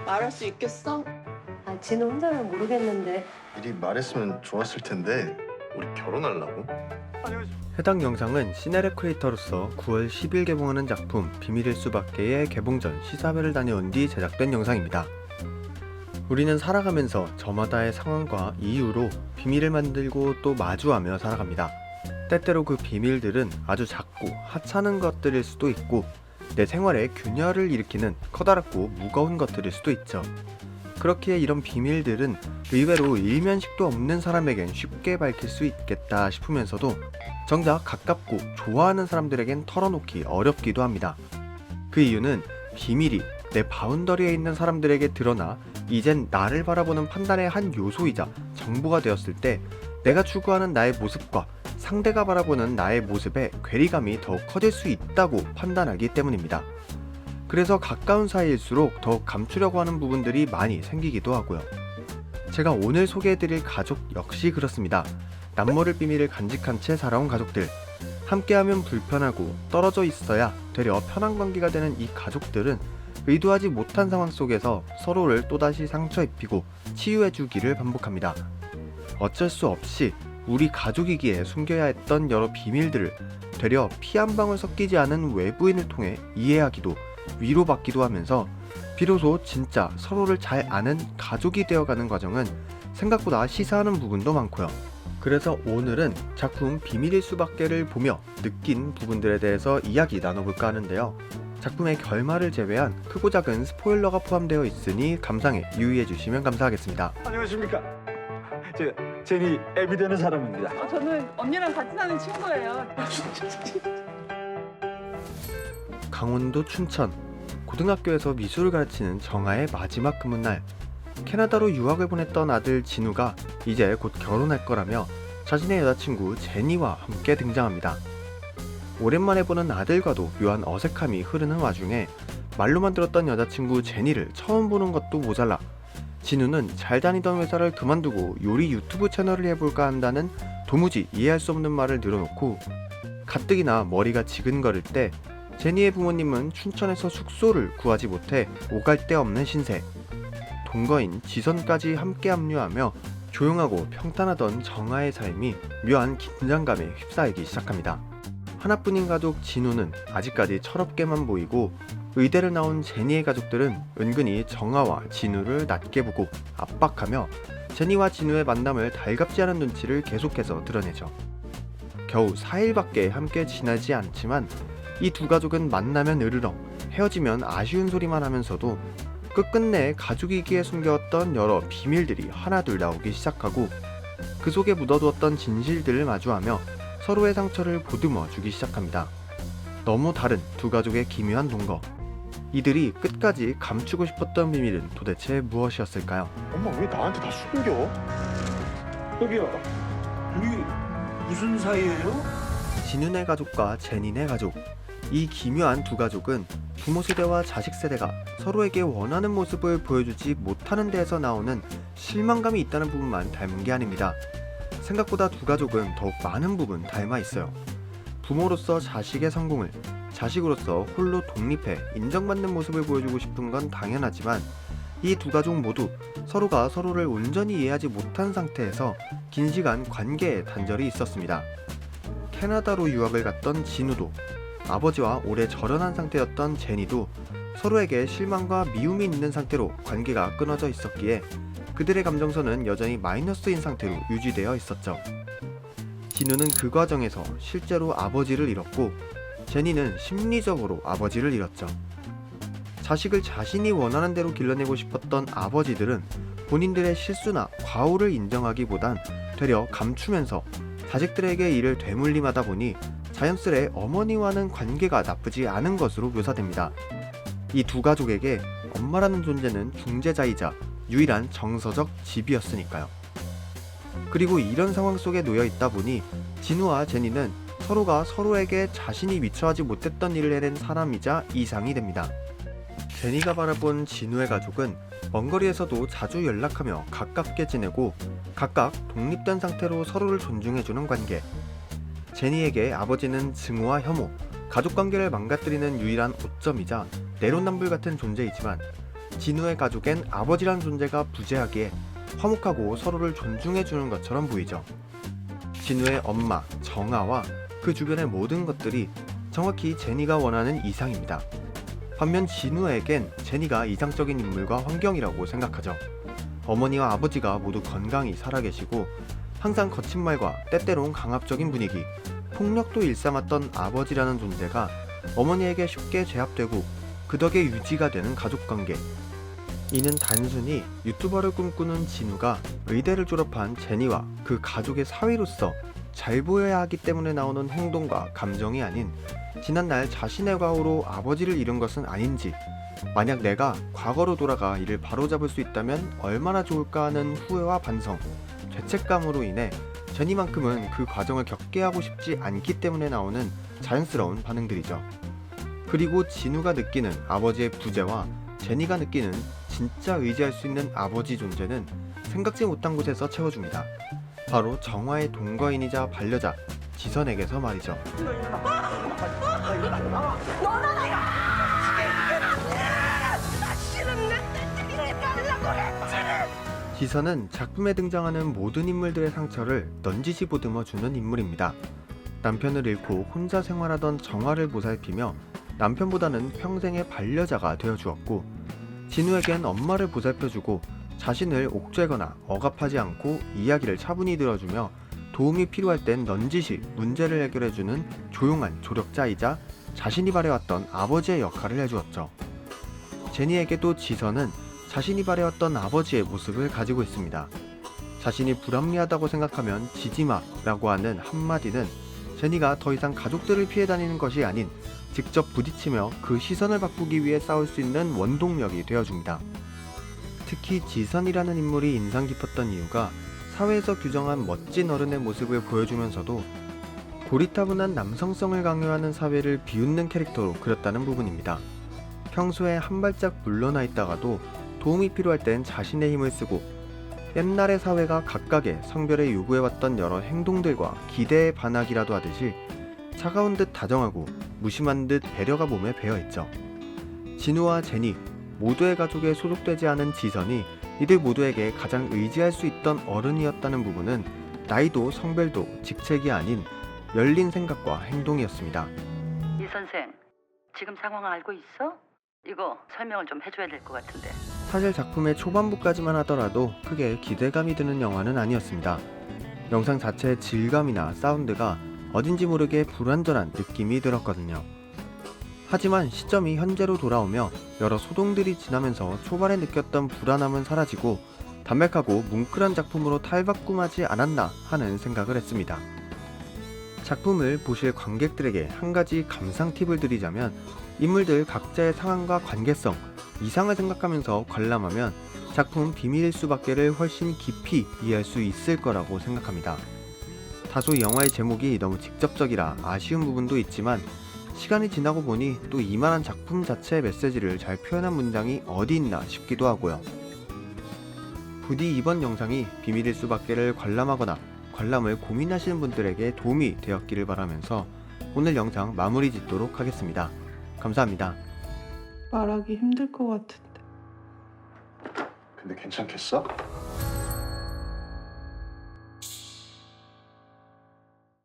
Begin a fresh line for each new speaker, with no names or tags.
말할 수 있겠어?
아, 진우 혼자는 모르겠는데.
미리 말했으면 좋았을 텐데. 우리 결혼하려고?
해당 영상은 시네랩 크리에이터로서 9월 10일 개봉하는 작품 비밀일 수밖에의 개봉 전 시사회를 다녀온 뒤 제작된 영상입니다. 우리는 살아가면서 저마다의 상황과 이유로 비밀을 만들고 또 마주하며 살아갑니다. 때때로 그 비밀들은 아주 작고 하찮은 것들일 수도 있고 내 생활에 균열을 일으키는 커다랗고 무거운 것들일 수도 있죠. 그렇기에 이런 비밀들은 의외로 일면식도 없는 사람에겐 쉽게 밝힐 수 있겠다 싶으면서도 정작 가깝고 좋아하는 사람들에겐 털어놓기 어렵기도 합니다. 그 이유는 비밀이 내 바운더리에 있는 사람들에게 드러나 이젠 나를 바라보는 판단의 한 요소이자 정보가 되었을 때 내가 추구하는 나의 모습과 상대가 바라보는 나의 모습에 괴리감이 더욱 커질 수 있다고 판단하기 때문입니다. 그래서 가까운 사이일수록 더욱 감추려고 하는 부분들이 많이 생기기도 하고요. 제가 오늘 소개해드릴 가족 역시 그렇습니다. 남모를 비밀을 간직한 채 살아온 가족들. 함께하면 불편하고 떨어져 있어야 되려 편한 관계가 되는 이 가족들은 의도하지 못한 상황 속에서 서로를 또다시 상처 입히고 치유해주기를 반복합니다. 어쩔 수 없이 우리 가족이기에 숨겨야 했던 여러 비밀들을 되려 피 한 방울 섞이지 않은 외부인을 통해 이해하기도 위로받기도 하면서 비로소 진짜 서로를 잘 아는 가족이 되어가는 과정은 생각보다 시사하는 부분도 많고요. 그래서 오늘은 작품 비밀일 수밖에를 보며 느낀 부분들에 대해서 이야기 나눠볼까 하는데요. 작품의 결말을 제외한 크고 작은 스포일러가 포함되어 있으니 감상에 유의해주시면 감사하겠습니다.
안녕하십니까. 제가 제니 애비 되는 사람입니다.
저는 언니랑 같이 사는 친구예요.
강원도 춘천 고등학교에서 미술을 가르치는 정아의 마지막 근무날, 캐나다로 유학을 보냈던 아들 진우가 이제 곧 결혼할 거라며 자신의 여자친구 제니와 함께 등장합니다. 오랜만에 보는 아들과도 묘한 어색함이 흐르는 와중에 말로만 들었던 여자친구 제니를 처음 보는 것도 모자라 진우는 잘 다니던 회사를 그만두고 요리 유튜브 채널을 해볼까 한다는 도무지 이해할 수 없는 말을 늘어놓고 가뜩이나 머리가 지근거릴 때 제니의 부모님은 춘천에서 숙소를 구하지 못해 오갈 데 없는 신세. 동거인 지선까지 함께 합류하며 조용하고 평탄하던 정아의 삶이 묘한 긴장감에 휩싸이기 시작합니다. 하나뿐인 가족 진우는 아직까지 철없게만 보이고 의대를 나온 제니의 가족들은 은근히 정아와 진우를 낮게 보고 압박하며 제니와 진우의 만남을 달갑지 않은 눈치를 계속해서 드러내죠. 겨우 4일밖에 함께 지내지 않지만 이 두 가족은 만나면 으르렁, 헤어지면 아쉬운 소리만 하면서도 끝끝내 가족이기에 숨겨왔던 여러 비밀들이 하나둘 나오기 시작하고 그 속에 묻어두었던 진실들을 마주하며 서로의 상처를 보듬어 주기 시작합니다. 너무 다른 두 가족의 기묘한 동거. 이들이 끝까지 감추고 싶었던 비밀은 도대체 무엇이었을까요?
엄마 왜 나한테 다 숨겨?
여기요. 우리 무슨 사이예요?
진윤의 가족과 제니네 가족. 이 기묘한 두 가족은 부모 세대와 자식 세대가 서로에게 원하는 모습을 보여주지 못하는 데에서 나오는 실망감이 있다는 부분만 닮은 게 아닙니다. 생각보다 두 가족은 더욱 많은 부분 닮아 있어요. 부모로서 자식의 성공을, 자식으로서 홀로 독립해 인정받는 모습을 보여주고 싶은 건 당연하지만 이 두 가족 모두 서로가 서로를 온전히 이해하지 못한 상태에서 긴 시간 관계에 단절이 있었습니다. 캐나다로 유학을 갔던 진우도 아버지와 오래 절연한 상태였던 제니도 서로에게 실망과 미움이 있는 상태로 관계가 끊어져 있었기에 그들의 감정선은 여전히 마이너스인 상태로 유지되어 있었죠. 진우는 그 과정에서 실제로 아버지를 잃었고 제니는 심리적으로 아버지를 잃었죠. 자식을 자신이 원하는 대로 길러내고 싶었던 아버지들은 본인들의 실수나 과오를 인정하기보단 되려 감추면서 자식들에게 이를 되물림하다 보니 자연스레 어머니와는 관계가 나쁘지 않은 것으로 묘사됩니다. 이 두 가족에게 엄마라는 존재는 중재자이자 유일한 정서적 집이었으니까요. 그리고 이런 상황 속에 놓여 있다 보니 진우와 제니는 서로가 서로에게 자신이 미처하지 못했던 일을 해낸 사람이자 이상이 됩니다. 제니가 바라본 진우의 가족은 먼 거리에서도 자주 연락하며 가깝게 지내고 각각 독립된 상태로 서로를 존중해주는 관계. 제니에게 아버지는 증오와 혐오, 가족관계를 망가뜨리는 유일한 오점이자 내로남불 같은 존재이지만 진우의 가족엔 아버지란 존재가 부재하기에 화목하고 서로를 존중해주는 것처럼 보이죠. 진우의 엄마 정아와 그 주변의 모든 것들이 정확히 제니가 원하는 이상입니다. 반면 진우에겐 제니가 이상적인 인물과 환경이라고 생각하죠. 어머니와 아버지가 모두 건강히 살아계시고 항상 거친 말과 때때론 강압적인 분위기, 폭력도 일삼았던 아버지라는 존재가 어머니에게 쉽게 제압되고 그 덕에 유지가 되는 가족관계. 이는 단순히 유튜버를 꿈꾸는 진우가 의대를 졸업한 제니와 그 가족의 사위로서 잘 보여야 하기 때문에 나오는 행동과 감정이 아닌 지난날 자신의 과오로 아버지를 잃은 것은 아닌지, 만약 내가 과거로 돌아가 이를 바로잡을 수 있다면 얼마나 좋을까 하는 후회와 반성, 죄책감으로 인해 제니만큼은 그 과정을 겪게 하고 싶지 않기 때문에 나오는 자연스러운 반응들이죠. 그리고 진우가 느끼는 아버지의 부재와 제니가 느끼는 진짜 의지할 수 있는 아버지 존재는 생각지 못한 곳에서 채워줍니다. 바로 정화의 동거인이자 반려자 지선에게서 말이죠. 지선은 작품에 등장하는 모든 인물들의 상처를 넌지시 보듬어주는 인물입니다. 남편을 잃고 혼자 생활하던 정화를 보살피며 남편보다는 평생의 반려자가 되어주었고, 진우에겐 엄마를 보살펴주고 자신을 옥죄거나 억압하지 않고 이야기를 차분히 들어주며 도움이 필요할 땐 넌지시 문제를 해결해주는 조용한 조력자이자 자신이 바래왔던 아버지의 역할을 해주었죠. 제니에게도 지선은 자신이 바래왔던 아버지의 모습을 가지고 있습니다. 자신이 불합리하다고 생각하면 지지마 라고 하는 한마디는 제니가 더 이상 가족들을 피해 다니는 것이 아닌 직접 부딪히며 그 시선을 바꾸기 위해 싸울 수 있는 원동력이 되어줍니다. 특히 지선이라는 인물이 인상 깊었던 이유가 사회에서 규정한 멋진 어른의 모습을 보여주면서도 고리타분한 남성성을 강요하는 사회를 비웃는 캐릭터로 그렸다는 부분입니다. 평소에 한 발짝 물러나 있다가도 도움이 필요할 땐 자신의 힘을 쓰고 옛날의 사회가 각각의 성별에 요구해왔던 여러 행동들과 기대에 반하기라도 하듯이 차가운 듯 다정하고 무심한 듯 배려가 몸에 배어있죠. 진우와 제니 모두의 가족에 소속되지 않은 지선이 이들 모두에게 가장 의지할 수 있던 어른이었다는 부분은 나이도 성별도 직책이 아닌 열린 생각과 행동이었습니다.
이 선생, 지금 상황 알고 있어? 이거 설명을 좀 해줘야 될 것 같은데.
사실 작품의 초반부까지만 하더라도 크게 기대감이 드는 영화는 아니었습니다. 영상 자체의 질감이나 사운드가 어딘지 모르게 불완전한 느낌이 들었거든요. 하지만 시점이 현재로 돌아오며 여러 소동들이 지나면서 초반에 느꼈던 불안함은 사라지고 담백하고 뭉클한 작품으로 탈바꿈하지 않았나 하는 생각을 했습니다. 작품을 보실 관객들에게 한 가지 감상 팁을 드리자면, 인물들 각자의 상황과 관계성, 이상을 생각하면서 관람하면 작품 비밀일 수밖에를 훨씬 깊이 이해할 수 있을 거라고 생각합니다. 다소 영화의 제목이 너무 직접적이라 아쉬운 부분도 있지만 시간이 지나고 보니 또 이만한 작품 자체의 메시지를 잘 표현한 문장이 어디 있나 싶기도 하고요. 부디 이번 영상이 비밀일 수밖에를 관람하거나 관람을 고민하시는 분들에게 도움이 되었기를 바라면서 오늘 영상 마무리 짓도록 하겠습니다. 감사합니다.
말하기 힘들 것 같은데.
근데 괜찮겠어?